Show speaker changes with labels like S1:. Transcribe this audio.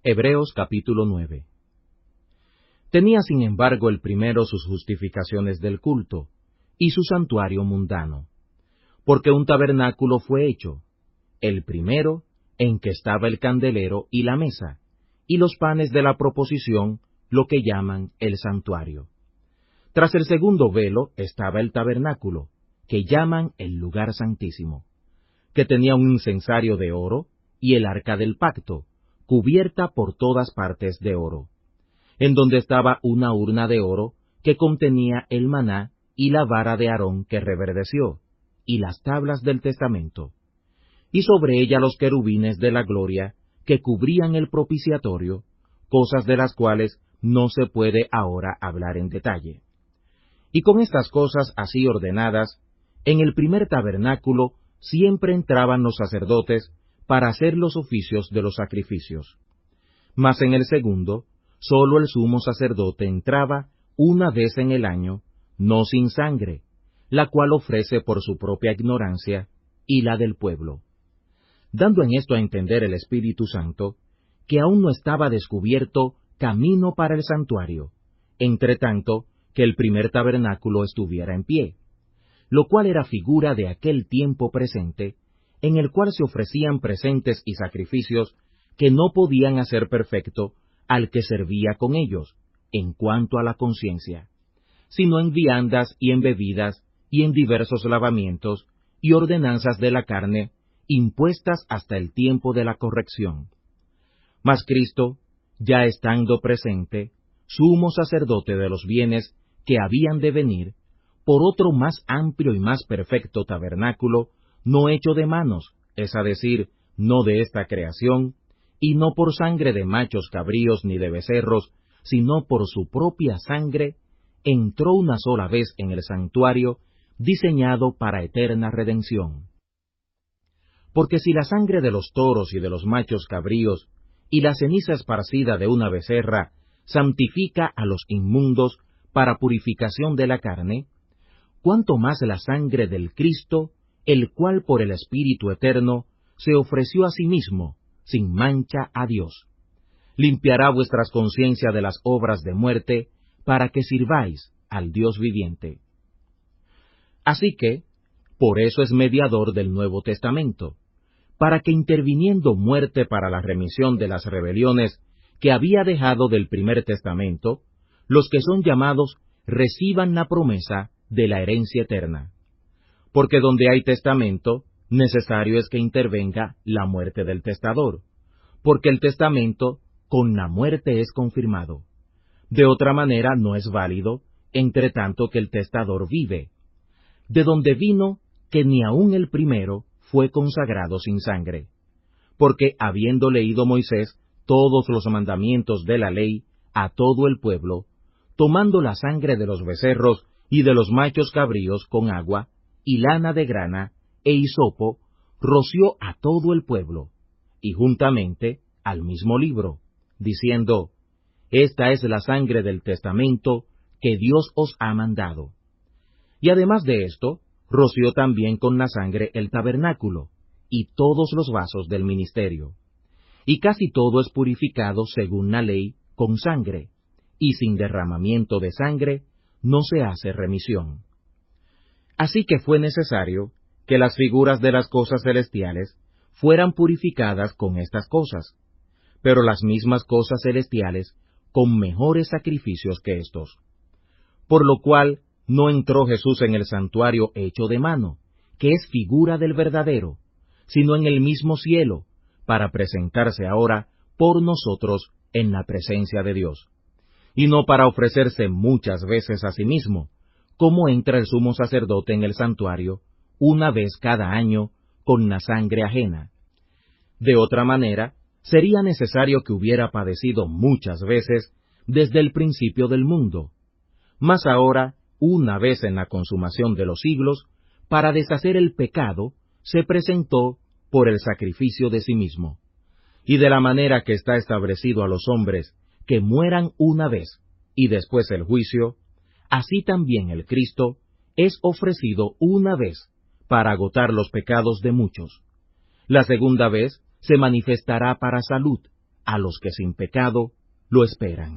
S1: Hebreos capítulo 9. Tenía sin embargo el primero sus justificaciones del culto, y su santuario mundano. Porque un tabernáculo fue hecho, el primero, en que estaba el candelero y la mesa, y los panes de la proposición, lo que llaman el santuario. Tras el segundo velo estaba el tabernáculo, que llaman el lugar santísimo, que tenía un incensario de oro, y el arca del pacto, cubierta por todas partes de oro, en donde estaba una urna de oro que contenía el maná y la vara de Aarón que reverdeció, y las tablas del testamento, y sobre ella los querubines de la gloria que cubrían el propiciatorio, cosas de las cuales no se puede ahora hablar en detalle. Y con estas cosas así ordenadas, en el primer tabernáculo siempre entraban los sacerdotes para hacer los oficios de los sacrificios. Mas en el segundo, sólo el sumo sacerdote entraba una vez en el año, no sin sangre, la cual ofrece por su propia ignorancia y la del pueblo. Dando en esto a entender el Espíritu Santo, que aún no estaba descubierto camino para el santuario, entre tanto que el primer tabernáculo estuviera en pie, lo cual era figura de aquel tiempo presente, en el cual se ofrecían presentes y sacrificios que no podían hacer perfecto al que servía con ellos, en cuanto a la conciencia, sino en viandas y en bebidas y en diversos lavamientos y ordenanzas de la carne, impuestas hasta el tiempo de la corrección. Mas Cristo, ya estando presente, sumo sacerdote de los bienes que habían de venir, por otro más amplio y más perfecto tabernáculo, no hecho de manos, es a decir, no de esta creación, y no por sangre de machos cabríos ni de becerros, sino por su propia sangre, entró una sola vez en el santuario, diseñado para eterna redención. Porque si la sangre de los toros y de los machos cabríos, y la ceniza esparcida de una becerra, santifica a los inmundos para purificación de la carne, cuánto más la sangre del Cristo, el cual por el Espíritu eterno se ofreció a sí mismo, sin mancha a Dios. Limpiará vuestras conciencias de las obras de muerte, para que sirváis al Dios viviente. Así que, por eso es mediador del Nuevo Testamento, para que interviniendo muerte para la remisión de las rebeliones que había dejado del primer testamento, los que son llamados reciban la promesa de la herencia eterna. Porque donde hay testamento, necesario es que intervenga la muerte del testador, porque el testamento con la muerte es confirmado. De otra manera no es válido, entre tanto que el testador vive. De donde vino que ni aun el primero fue consagrado sin sangre. Porque habiendo leído Moisés todos los mandamientos de la ley a todo el pueblo, tomando la sangre de los becerros y de los machos cabríos con agua, y lana de grana, e hisopo, roció a todo el pueblo, y juntamente al mismo libro, diciendo, Esta es la sangre del testamento que Dios os ha mandado. Y además de esto, roció también con la sangre el tabernáculo, y todos los vasos del ministerio. Y casi todo es purificado según la ley con sangre, y sin derramamiento de sangre no se hace remisión. Así que fue necesario que las figuras de las cosas celestiales fueran purificadas con estas cosas, pero las mismas cosas celestiales con mejores sacrificios que estos. Por lo cual no entró Jesús en el santuario hecho de mano, que es figura del verdadero, sino en el mismo cielo, para presentarse ahora por nosotros en la presencia de Dios, y no para ofrecerse muchas veces a sí mismo, como entra el sumo sacerdote en el santuario, una vez cada año, con la sangre ajena. De otra manera, sería necesario que hubiera padecido muchas veces desde el principio del mundo. Mas ahora, una vez en la consumación de los siglos, para deshacer el pecado, se presentó por el sacrificio de sí mismo. Y de la manera que está establecido a los hombres que mueran una vez, y después el juicio, así también el Cristo es ofrecido una vez para agotar los pecados de muchos. La segunda vez se manifestará para salud, a los que sin pecado lo esperan.